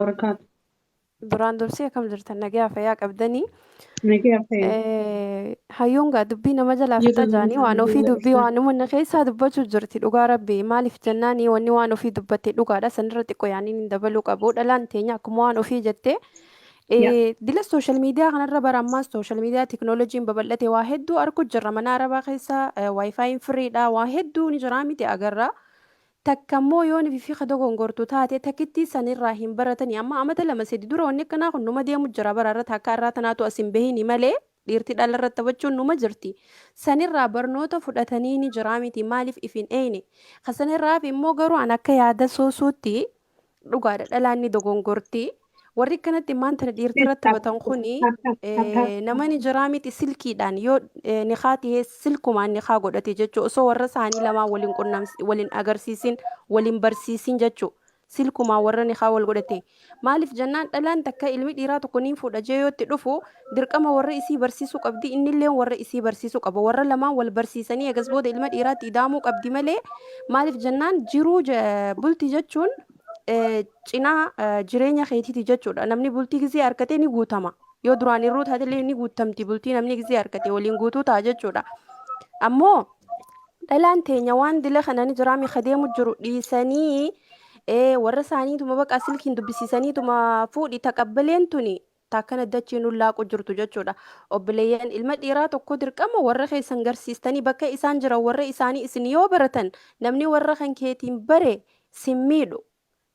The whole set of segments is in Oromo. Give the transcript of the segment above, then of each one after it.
بركات. Duraan dursee akkam jirtan nagaa fayyaa qabdanii أنا كيف خير؟ hayyuungaa dubbii nama jalaa جيت fixa من jaanii waan ofii dubbii الإسلام. waan uummanni keessaa dubbachuu jirti dhugaa rabbii maaliif jennaanii wanni waan ofii dubbatte dhugaadha sanirratti qoyaaniin hin dabaluu qabu dhalaan teenya akkuma waan ofii jettee يا dila sooshaal miidiyaa kanarra bara ammaas sooshaal miidiyaa tiknooloojiin babal'ate waa hedduu arguu jirra mana arabaa keessaa waayifaayiin firiidha waa hedduu ni jira miti agarra. Takkammoo yoon fi dogongortu taate takkitti sanirraa hin baratanii amma amata lama sadi dura wanni akkanaa kun numa deemu jira baraarratti akka irraa tanaatu as hin bahini malee dhiirti dhalarratti taphachuun numa jirti. Sanirraa barnoota fudhatanii ni jira miti maaliif ifin eeyne. Kasanirraaf immoo garuu an akka yaada soosuutti dhugaadha dhalaan ni dogongorti. Warri kanatti maanta dhiirti irratti taphatan kuni namani jiraa miti silkiidhaan yoo niqaa tahee silkumaan niqaa godhate jechuu osoo warra isaanii lamaan waliin waliin agarsiisin waliin barsiisin jechuu silkumaan warra niqaa wal godhate maaliif jennaan dhalaan takka ilmi dhiiraa tokko niin fuudha jee yoo itti dhufu dirqama warra isii barsiisuu qabdi innillee warra isii barsiisuu qaba warra lamaan wal barsiisanii egas booda ilma dhiiraatti idaamuu qabdi malee maaliif jennaan jiruu bultii jechuun cinaa jireenya keetiiti jechuudha. Namni bultii gisee harkatee ni guutama. Yoo duraan irruu taatellee ni guutamti bultii namni gisee harkatee waliin guutuu ta'a jechuudha. Ammoo dhalaan teenya waan dila kana ni jiraami kadeemu jiru dhiisanii warra isaaniituma baqa silkiin dubbisiisaniituma fuudhi taqabbaleen tuni taakkana dachee nullaaqu jirtu jechuudha. Obboleeyyan ilma dhiiraa tokko dirqama warra keessan garsiistanii bakka isaan jiran warra isaanii isin yoo baratan namni warra kan keetiin bare simmiidhu.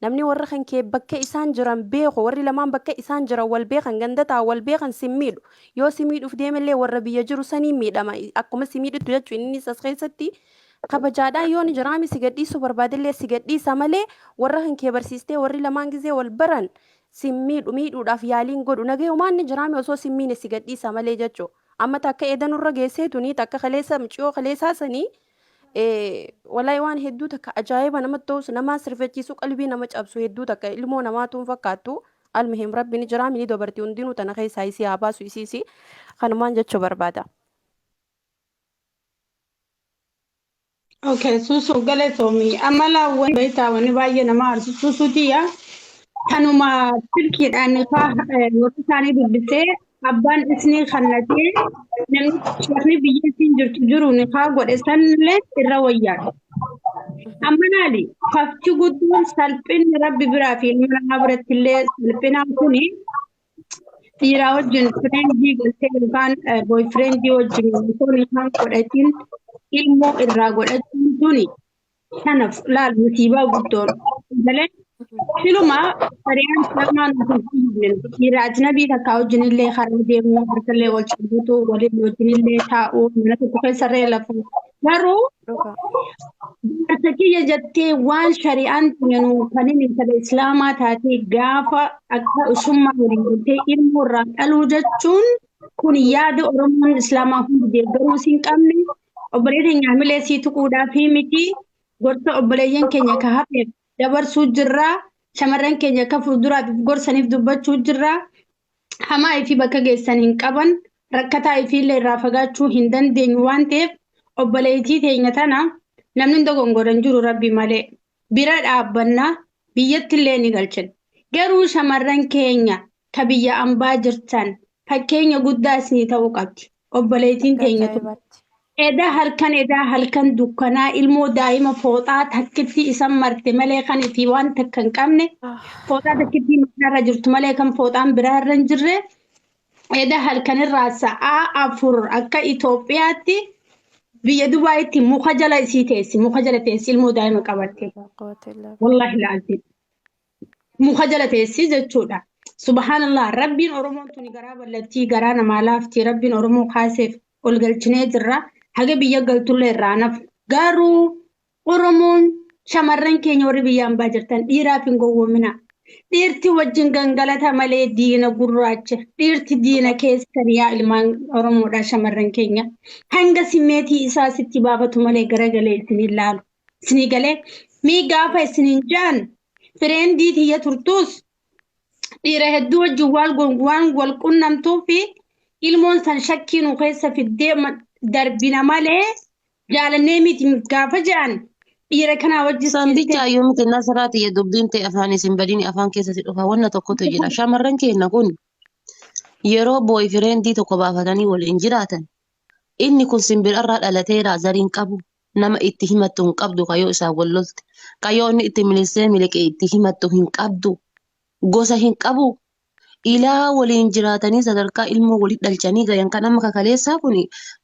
Namni warra kan kee bakka isaan jiran beeku warri lamaan bakka isaan jiran wal beekan gandataa wal beekan simmiidhu yoo simiidhuuf deemallee warra biyya jiru sanii miidhama akkuma simiidhutu jechuun inni as keessatti kabajaadhaan yoo ni jiraami si gadhiisu barbaadellee si gadhiisa malee warra kan kee barsiistee warri lamaan gisee wal baran simmiidhu miidhuudhaaf yaaliin godhu nagayomaan ni jiraami osoo simmiine si gadhiisa malee jechuu amma takka eedanurra geesseetuni takka kaleessa miciyoo kaleessaa sanii walaayi waan hedduu takka ajaa'iba namatti ta'us nama sirfachiisu qalbii nama cabsu hedduu takka ilmoo namaatuun fakkaattu almuhim rabbiin jira mini dabartii hundinuu tana keessaa isii haa baasu isiisi kanumaan jechuu barbaada. أوكي سوسو قالت أمي أما لا وين بيتا وين باين ما أعرف سوسو تيا كانوا ما تركي النقاح وتساني بالبسة أبان إسني خلتي نم شخني بيجي جرت جرو نقاح ورسان له الرويات أما نالي ففتو قدوم سالبين ربي برافي من عبرة الله سالبين أكوني تيرا وجن فريندي قلت كان بوي فريندي وجن يكون كان قرأتين ilmoo irraa godhachuun tuni kanaaf laal musiibaa guddoon malee filuma sariyaan salmaan dhiira ajnabii takka wajjinillee karaa deemuu harkallee wal cabbitu waliin wajjinillee taa'uu mana tokko keessarree lafu garuu dubartii kiyya jettee waan shari'aan tunyanu kan inni kada islaamaa taatee gaafa akka usummaa waliin galtee ilmoo irraa dhaluu jechuun kun yaada oromoon islaamaa hundi deeggaruu siin qabne. Obboleeyyan nyaamilee sii tuquudhaa fi miti gorsa obboleeyyan keenya ka hafeef dabarsuu jirraa shamarran keenya ka fuulduraaf gorsaniif dubbachuu jirraa hamaa fi bakka geessan hin qaban rakkataa ifiillee irraa fagaachuu hin dandeenyu waan ta'eef obboleettii teenya tana namni dogongoran jiru rabbi malee bira dhaabbannaa biyyattillee ni galchan garuu shamarran keenya ka biyya ambaa jirtan fakkeenya guddaa isinii ta'uu qabdi obboleettiin teenya tun. Edaa halkan dukkanaa ilmoo daa'ima fooxaa takkitti isan marte malee kan itti waan takka hin qabne fooxaa takkitti mataarra jirtu malee kan fooxaan biraarra hin jirre edaa halkanirraa sa'aa afur akka Itoophiyaatti biyya Dubaayitti muka jala isii teessi ilmoo daa'ima qabatte wallahi laalti muka jala teessi jechuudha. Subhaanallah rabbiin Oromoon tuni garaa ballattii garaa namaa laafti rabbiin Oromoo kaaseef ol galchinee jirra. Haga biyya galtullee irraa naf garuu Oromoon shamarran keenya warri biyya ambaa jirtan dhiiraaf hin gowwoomina. Dhiirti wajjin gangalata malee diina gurraacha. Dhiirti diina keessan yaa ilmaan Oromoodha shamarran keenya. Hanga simmeetii isaa sitti baafatu malee garagalee isin ilaalu. Isinii galee mii gaafa isiniin jaan fireendii tiyya turtuus dhiira hedduu wajjin waan wal qunnamtuu fi ilmoon san shakkii nu keessa fiddee darbina malee jaalannee miti gaafa jedhan dhiira kanaa wajjis Sambicha jettee ayyoomitti nasaraati dubbiin ta'e afaan isin badiin afaan keessatti dhufa wanna tokkotu jira. Shamarran keenya kun yeroo booyfireentii tokko baafatanii waliin jiraatan inni kun simbirarraa dhalateera zariin qabu nama itti himattu hin qabdu kayoo isaa wallolte kayoo inni itti milisee miliqee itti himattu hin qabdu gosa hin qabu ilaa waliin jiraatanii sadarkaa ilmoo walitti dhalchanii gayan kan amma kakaleessaa kun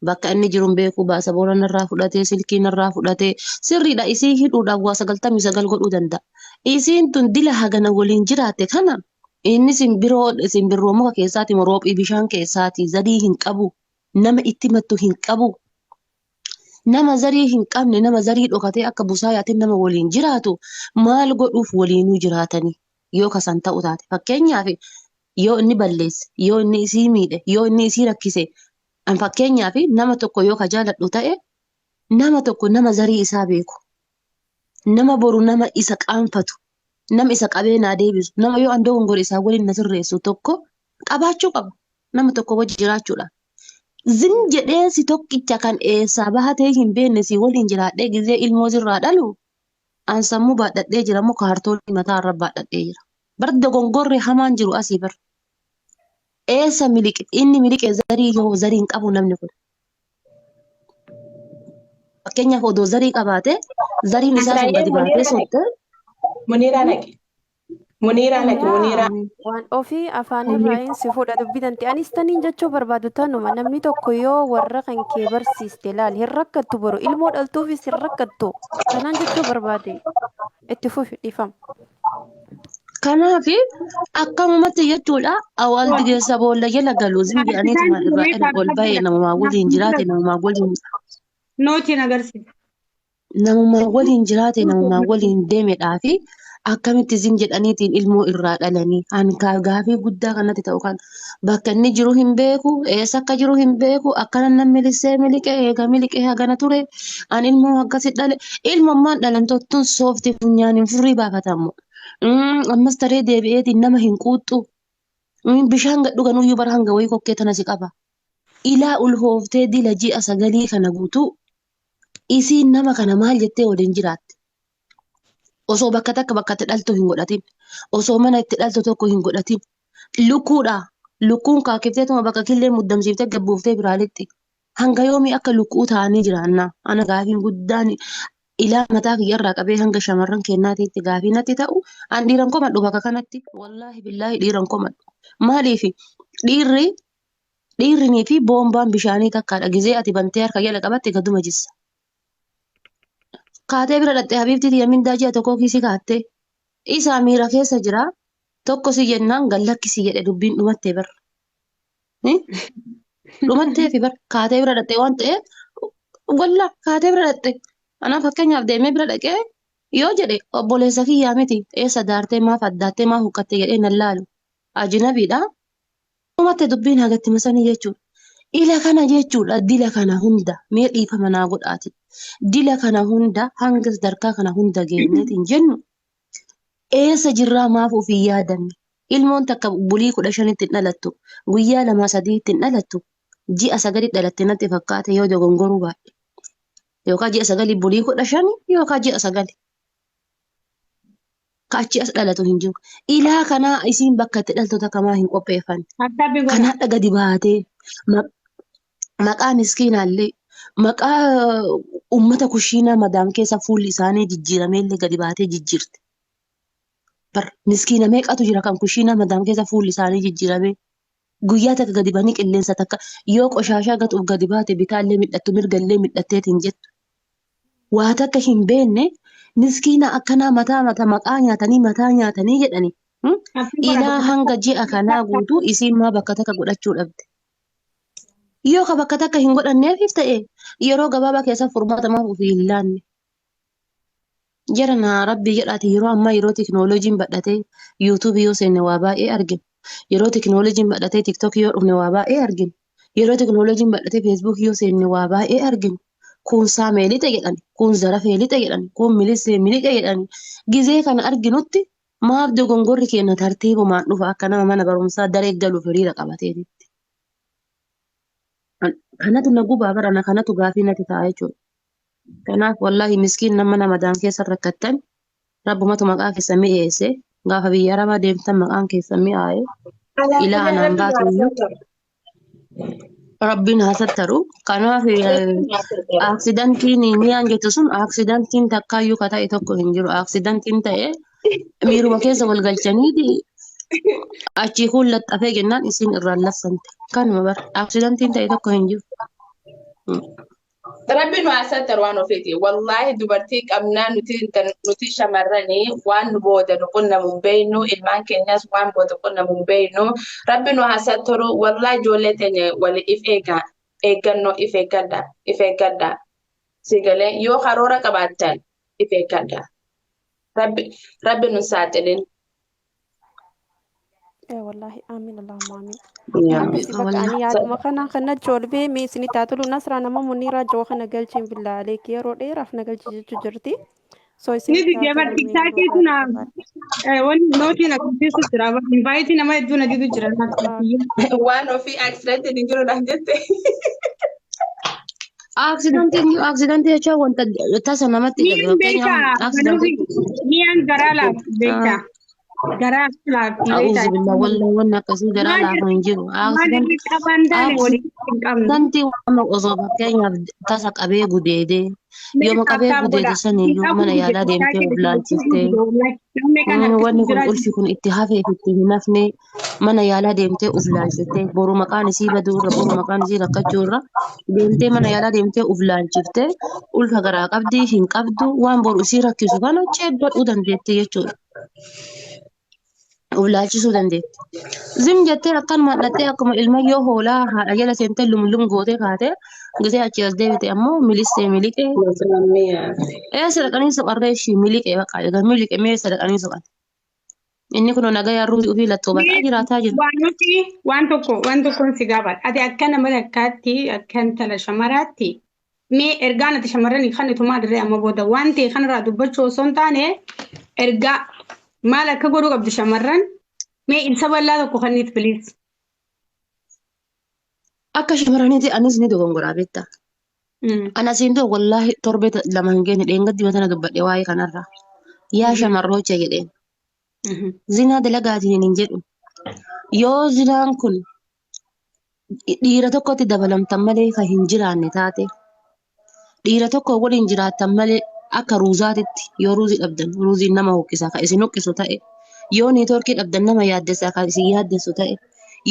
bakka inni jiru hin beeku baasa booranarraa fudhatee silkiinarraa fudhatee sirriidha isii hidhuudhaaf waa 99 godhuu danda'a. Isiin tun dila hagana waliin jiraatte kana inni simbirroo muka keessaati moroophii bishaan keessaati zarii hin qabu nama itti mattu hin qabu. Nama zarii hin qabne nama zarii dhokatee akka busaayaatiin nama waliin jiraatu maal godhuuf waliinuu jiraatanii yoo kasan ta'u taate fakkeenyaaf yoo inni balleesse yoo inni isii miidhe yoo inni isii rakkise an fakkeenyaaf nama tokko yoo ka jaaladhu ta'e nama tokko nama zarii isaa beeku nama boru nama isa qaanfatu nama isa qabee naa deebisu nama yoo andoo gongor isaa waliin na sirreessu tokko qabaachuu qaba nama tokko wajji jiraachuudha. Zim jedhee si tokkicha kan eessaa bahatee hin beekne si waliin jiraadhee gizee ilmoo sirraa dhalu an sammuu baadhadhee jira moo kaartoonii mataa irra baadhadhee jira. Bar dogongorri hamaan jiru asii bar. Eessa miliqe inni miliqe zarii yoo zarii hin qabu namni kun. Fakkeenyaaf odoo zarii qabaate zariin isaa sun gadi baatee sottee. Muniiraa naqe. Muniiraa naqe muniiraa. Waan ofii afaan irraa si fudha dubbitanti anis taniin jechuu barbaadu tanuma namni tokko yoo warra kan kee barsiiste laal hin rakkattu boru ilmoo dhaltuufis hin rakkattu kanaan jechuu barbaade itti fufi dhiifama. Kanaaf akkamumatti jechuudha awwaal digeessa boolla jala galu zimbi'aniituma irraa ol bahee namumaa waliin jiraate namumaa waliin nootiin agarsiisa. namumaa waliin jiraate namumaa waliin deemedhaa fi akkamitti zim jedhaniitiin ilmoo irraa dhalanii hankaa gaafii guddaa kanatti ta'u kan bakka inni jiru hin beeku eessa akka jiru hin beeku akkana nan milisee miliqee eega miliqee hagana ture an ilmoo akkasi dhale ilmommaan dhalamtoottuun soofti funyaan hin furii baafatamu. Ammas taree deebi'eetiin nama hin quuxxu bishaan gadhuganuyyuu bara hanga wayii kokkee tana si qaba. Ilaa ulhooftee dila ji'a 9 kana guutuu isiin nama kana maal jettee waliin jiraatte. Osoo bakka takka bakka itti dhaltu hin godhatin. Osoo mana itti dhaltu tokko hin godhatin. Lukkuudha. Lukkuun kaakifteetuma bakka killee muddamsiiftee gabbuuftee biraalixxi. Hanga yoomii akka lukkuu ta'anii jiraannaa. Ana gaafiin guddaan ilaa mataa kiyyarraa qabee hanga shamarran kennaatiitti gaafii natti ta'u an dhiiran komadhu bakka kanatti wallaahi billaahi dhiiran komadhu. Maaliif dhiirrinii fi boombaan bishaanii takkaadha gizee ati bantee harka jala qabatte gaduma jissa. Kaatee bira dhattee habiibtii yamindaa ji'a tokkoo kiisii kaattee isaa miira keessa jira tokko si jennaan gallakkisi jedhe dubbiin dhumattee bar. Dhumattee fi bar kaatee bira dhattee waan ta'eef wallaa kaatee bira dhattee. Ana fakkeenyaaf deemee bira dhaqee yoo jedhe obboleessa kiyyaa miti eessa daartee maaf addaattee maaf huqqattee jedhee nan laalu ajinabiidha. Dhumatte dubbiin hagatti masanii jechuudha. Ila kana jechuudha dila kana hunda mee dhiifama naa godhaati. Dila kana hunda hanga sadarkaa kana hunda geenyeetiin jennu eessa jirraa maaf ofii yaadanne ilmoon takka bulii 15 ittiin dhalattu guyyaa 2-3 ittiin dhalattu ji'a 9 dhalatte natti fakkaate yoo dogongoruu baadhe. Yookaan ji'a 9 bulii 15 yookaan ji'a 9. Kaachi as dhalatu hin jiru. Ilaa kanaa isiin bakka itti dhaltoota kamaa hin qopheeffanne. Kanaadha gadi baatee maqaa miskiinaallee maqaa uummata kushiinaa madaam keessa fuulli isaanii jijjiirameellee gadi baatee jijjiirte. Miskiina meeqatu jira kan kushiinaa madaam keessa fuulli isaanii jijjiiramee guyyaa takka gadi banii qilleensa takka yoo qoshaashaa gatuuf gadi baate bitaallee midhattu mirgallee midhatteetiin jettu. Waa takka hin beekne miskiina akkanaa maqaa nyaatanii jedhani. Ilaa hanga ji'a kanaa guutuu isiin maa bakka takka godhachuu dhabde. Yoo ka bakka takka hin godhanneefif ta'e yeroo gabaabaa keessa furmaata maaf ofii hin laanne. Jara rabbi jedhaati yeroo ammaa yeroo teknooloojiin badhatee yuutuubii yoo seenne waa baay'ee argina. Yeroo teknooloojiin badhatee tiktookii yoo dhufne waa baay'ee argina. Yeroo teknooloojiin badhatee feesbuukii yoo seenne waa baay'ee argina. Kun saamee lixa jedhani, kun zarafee lixa jedhani, kun milisee miliqa jedhani. Gizee kana arginutti maaf dogongorri keenya tartiibumaan dhufa akka nama mana barumsaa daree galuuf hiriira qabateetitti. Kanatu na gubaa barana kanatu gaafii natti ta'a jechuudha. kanaaf wallahi miskiin nama madaan keessa rakkattan rabbumatu maqaa keessa mi'eesse gaafa biyya arabaa deemtan maqaan keessa mi'aaye Alaa ilaa kulli anaan rabbi nu baatuyyuu haasattaru. rabbiin haasattaru kanaaf Rabbi nu haasattaru. aaksidantiin miyaan jettu sun aaksidantiin takkaayyuu ka ta'e tokko hin jiru aaksidantiin ta'e miiruma keessa wal galchaniiti achii kun laxxafee jennaan isin irraan lassante kanuma bara aaksidantiin ta'e tokko hin jiru. Rabbi nu haasattaru waan ofiiti. Wallaahi dubartii qabnaa nuti shamarranii waan nu booda nu qunnamu hin beeknu ilmaan keenyas waan booda qunnamu hin beeknu. Rabbi nu haasattaru wallaahi ijoollee teenya wali if eeggannoo if eeggadha. Sigalee yoo karoora qabaattan if eeggadha. Rabbi nu saaxilin. والله آمين اللهم آمين yaa أكسي بك wallah أني ياد مكانا خنا جول بي ميسني تاتلو نصر أنا ما منيرة جو خنا قلتين بالله عليك يا رودي رافنا قلتي جرتي سو يسني Nidi jabar تاتلو مي TikTok روبا tuna روبا wani noti na kumpisu jira ba invite na mai duna didu jira na tafiya. Waan ofii accident hin jiru dhaan jette. aaksidantii jechuun wanta tasa namatti Miyan dhagahu beeka manubi aaksidantii miyan gara la beeka gara la beeka. a'uuzu billah wallahi wanni akkasii garaa laafa hin jiru Maalirri qabaan daane wali hin qabne. aaksidantii waan osoo fakkeenyaaf tasa qabee gudeedee yooma qabee gudeede saniyyuu mana yaalaa deemtee of laalchiftee wanni kun ulfi kun itti hafeef itti hin hafne mana yaalaa deemtee of laalchiftee boru maqaan isii baduurra boru maqaan isii rakkachuurra deemtee mana yaalaa deemtee of laalchiftee ulfa garaa qabdii hin qabdu waan boru isii rakkisu kana ceebbadhuu dandeetti jechuudha. Of laalchisuu dandeetti. Zim jettee akkan mal'attee akkuma ilma yoo hoolaa haadha jala seentee lumlum gootee kaatee gisee achi as deebite ammoo milistee miliqee sadaqanii soqarree ishii miliqee baqa egaa miliqee mee sadaqanii soqan. Inni kun nagaa ruutii ofii lattoo bataa jiraataa jira. Waan tokkoon si gaafadha. Ati akka nama lakkaatti akka intala shamaraatti mee ergaan ati shamarranii kan itumaa dirree amma booda waan ta'e kanarraa dubbachuu osoo hin taane ergaa maal akka godhuu qabdi shamarran mee ibsa bal'aa tokko kenniit biliis. Akka shamarraniiti anis ni dogongoraa beektaa. Anasiin doo wallaahi torbee lama hin geenye dheengaddi matana dubbadhe waa'ee kanarraa. Yaa shamarroocha jedheen. Zinaa dalagaatiin hin jedhu. Yoo zinaan kun dhiira tokkotti dabalamtan malee kan hin jiraanne taate dhiira tokko waliin jiraattan malee akka ruuzaatitti yoo ruuzii dhabdan ruuziin nama hokkisaa kan isin hokkisu ta'e yoo neetworkii dhabdan nama yaaddessaa kan isin yaaddessu ta'e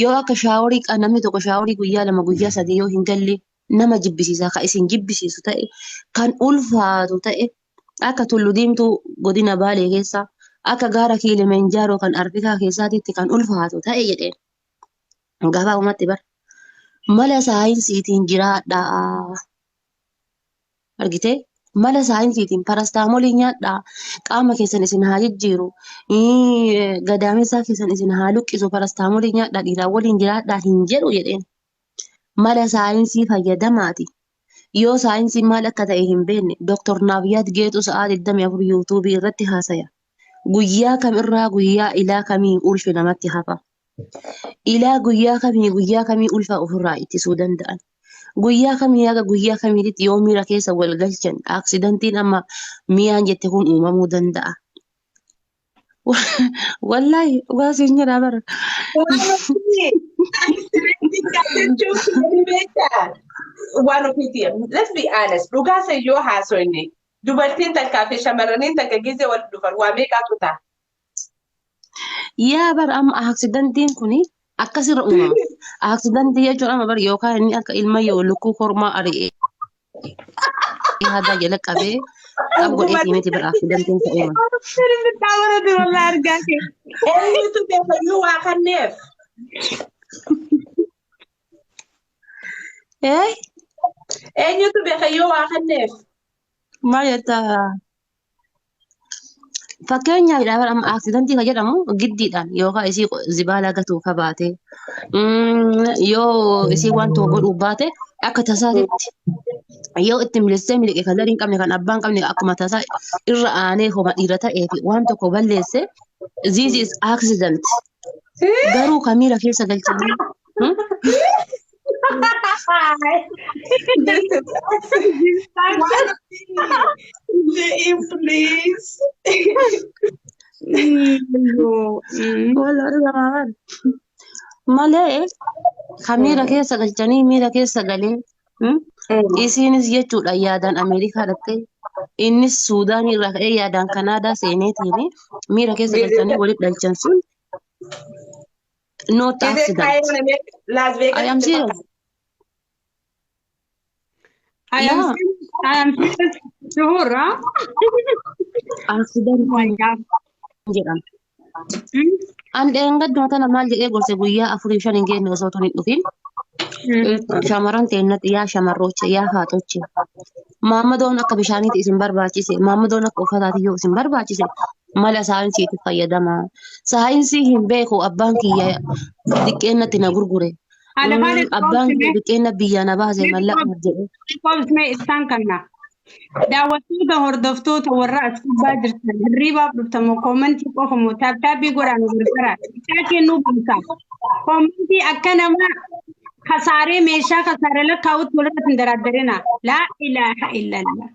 yoo akka shaaworii namni tokko shaaworii guyyaa lama guyyaa sadii yoo hin galle nama jibbisiisaa kan isin jibbisiisu ta'e kan ulfaatu ta'e akka tullu diimtuu godina baalee keessaa akka gaara kiilimanjaaroo kan Afrikaa keessaatitti kan ulfaatu ta'e jedheen gabaabumatti bara mala saayinsiitiin jiraadhaa argitee mala saayinsiitiin parastaamolii nyaadhaa qaama keessan isin haa jijjiiru gadaamessaa keessan isin haa luqqisu parastaamolii nyaadhaa dhiiraa waliin jiraadhaa hin jedhu jedheen mala saayinsii fayyadamaati. Yoo saayinsiin maal akka ta'e hin beekne Dr. Naabiyaat Geetuu sa'aa 24 yuutuubii irratti haasaya. Guyyaa kamirraa guyyaa ilaa kamii ulfi namatti hafa. Ilaa guyyaa kamii ulfa ofirraa ittisuu danda'an. Guyyaa kamii haga guyyaa kamiitti yoo miira keessa wal galchan aaksidantiin amma miyaan jette kun uumamuu danda'a. Wallaahi waa siin jedhaa bara. Waan ofiiti. Let's be honest. Dhugaa isa yoo haasofne dubartiin takkaa fi shamarraniin takka gisee wal dhufan waa meeqaatu ta'a? Yaa bara amma aaksidantiin kuni akkasirra uumama. Aaksidantii jechuun amma bara yookaan inni akka ilma yoo lukkuu kormaa ari'ee hadaa jala qabee qabu godhee fiimeti bara aaksidantiin ta'e uumama. Eenyutu beekayyuu waa kanneef? Eenyutu beekayyuu waa kanneef? Maal jettaa? Fakkeenyaaf amma aaksidantii kan jedhamu giddiidhaan yookaan isii zibaalaa gatuu baate yoo isii waan tokko godhuuf baate akka tasaatitti yoo itti milistee miliqe kan larii hin qabne kan abbaan qabne akkuma tasaa irra aanee homa dhiira ta'ee fi waan tokko balleesse this is accident garuu kamiira keessa galchanii This is one of the please. Wala naman. Malee miira keessa galchanii miira keessa galee isiinis jechuudha yaadaan Ameerikaa dhattee innis Suudaan irraa ka'ee yaadaan Kanaadaa seeneetiin miira keessa galchanii walitti dhalchan sun no Did they accident. Cairo and Las Vegas? I am serious. I am Yeah. serious. I am serious. Sure, huh? Accident Oh my God. jedhama. Hmm? An dheengaduma tana maal jedhee gorse guyyaa 4-5 hin geenne osoo tun hin dhufin shamarran teennatti yaa shamarroche yaa haatoche maammadoon akka bishaaniiti isin barbaachise maammadoon akka uffataati yoo isin barbaachise mala saayinsiitti fayyadamaa saayinsii hin beeku abbaan kiyya xiqqeennatti na gurgure abbaan kiyya xiqqeenna biyya na baase mallaqa jedhe Qoomsmee isaan kanna. Daawwattoota hordoftoota warra as gubbaa jirtan hirriibaaf dhuftamu koomentii qofa moo taaptaappii godhaan gargara. Isaa kennuu beekaa. Koomentii akka nama kasaaree meeshaa kasaaree lakkaa'utti walirratti hin daraaddarina. Laa ilaaha illallah.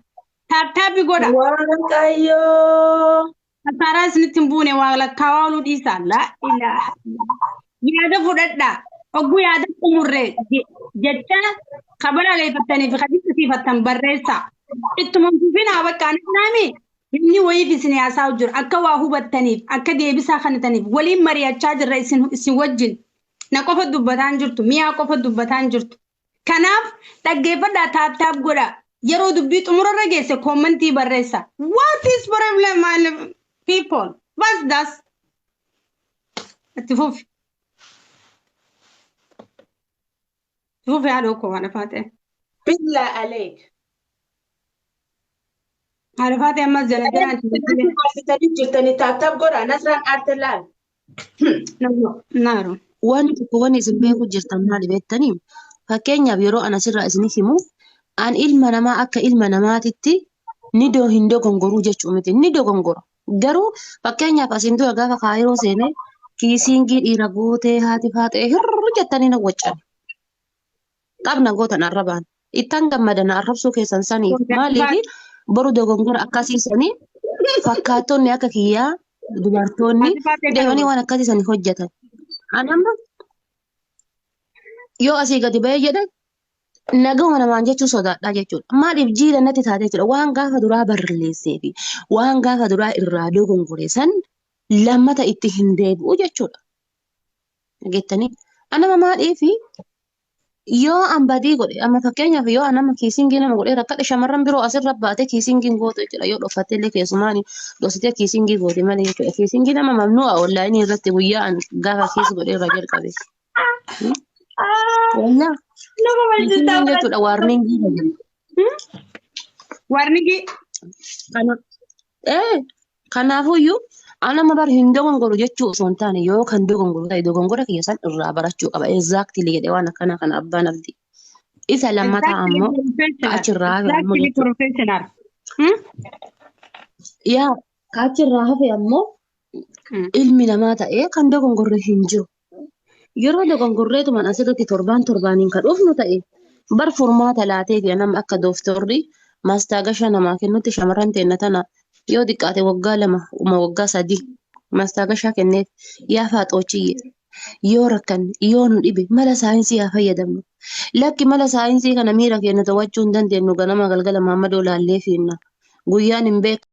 Taaptaappii godha. Waaqayyo. Kasaaraa isinitti hin buune waa lakkaawaa oluu dhiisaa. Laa ilaaha illallah. Yaada fudhadhaa. Ogguu yaada xumurree jecha kabala leeffattanii fi kadhiisifattan barreessaa. Ittuma fufiin haa bakkaan naami inni wayiif isin haasaa'u jiru akka waa hubattaniif akka deebisaa kanataniif waliin mari'achaa jirra isin wajjin na qofa dubbataan jirtu mi'aa qofa dubbataan jirtu. Kanaaf dhaggeeffadhaa taaptaap godha yeroo dubbii xumurarra geesse koomentii barreessa. What is problem my people? What's that? Itti fufi. Fufi haadha koo waan afaate. Billah Alek. Haadha afaate ammas jala jiraan. Hospitali jirtanii taaptaap godha Nasraan Artelaan. Naaru. wanti tokko wanni isin beeku jirtan maali beektanii fakkeenyaaf yeroo ana sirraa isinii himu an ilma namaa akka ilma namaatitti ni hin dogongoruu jechuu miti ni dogongora garuu fakkeenyaaf asin dura gaafa kaayiroo seenee kiisiingii dhiira gootee haati faatee hirru jettanii na waccan qabna gootan arrabaan ittan gammadan arrabsuu keessan saniif maaliifi boru dogongora akkasiisanii fakkaattonni akka kiyyaa dubartoonni deemanii waan akkasii sanii hojjetan. Anamma yoo asii gadi bahee jedhe nagama namaan jechuu sodaadhaa jechuudha. Maaliif jiila natti taatee jechuudha. Waan gaafa duraa barreessee fi waan gaafa duraa irraa dogongore san lammata itti hin deebi'u jechuudha. Dhageettanii anama maaliifi yoo an badii godhe amma fakkeenyaaf yoo anama kiisingii nama godhee rakkadhe shamarran biroo asirra baatee kiisingiin gootu jechuudha. Yoo dhoffattee illee keessumaan dhositee kiisingii goote malee jechuudha. Kiisingii nama mamnu'a onlaayinii irratti guyyaa an gaafa kiisi godhee irraa jalqabe. Walaa kiisingiin jechuudha waarningii jedhama. Warnigi. Kanaafuyyuu anama bar hin dogongoru jechuu osoo hin taane yoo kan dogongoru ta'e dogongora kiyya san irraa barachuu qaba. Exactly jedhee waan akkana kana abbaan abdi. Isa lammataa ammoo achirraa hafe ammoo Professional. yaa kaachirraa hafe ammoo ilmi namaa ta'ee kan dogongorre hin jiru. Yeroo dogongorreetuman asirratti torbaaniin kan dhufnu ta'e bar furmaata laatee fi nama akka dooftorri mastaagasha namaa kennutti shamarran teenna tana yoo xiqqaate waggaa 2 waggaa 3 mastaagashaa kenneef yaa faaxoochiyye yoo rakkan yoo nu dhibe mala saayinsii haa fayyadamnu. Lakki mala saayinsii kana miira keenya to'achuu hin dandeenyu ganama galgala Maammadoo laallee fiinna guyyaan hin beeku.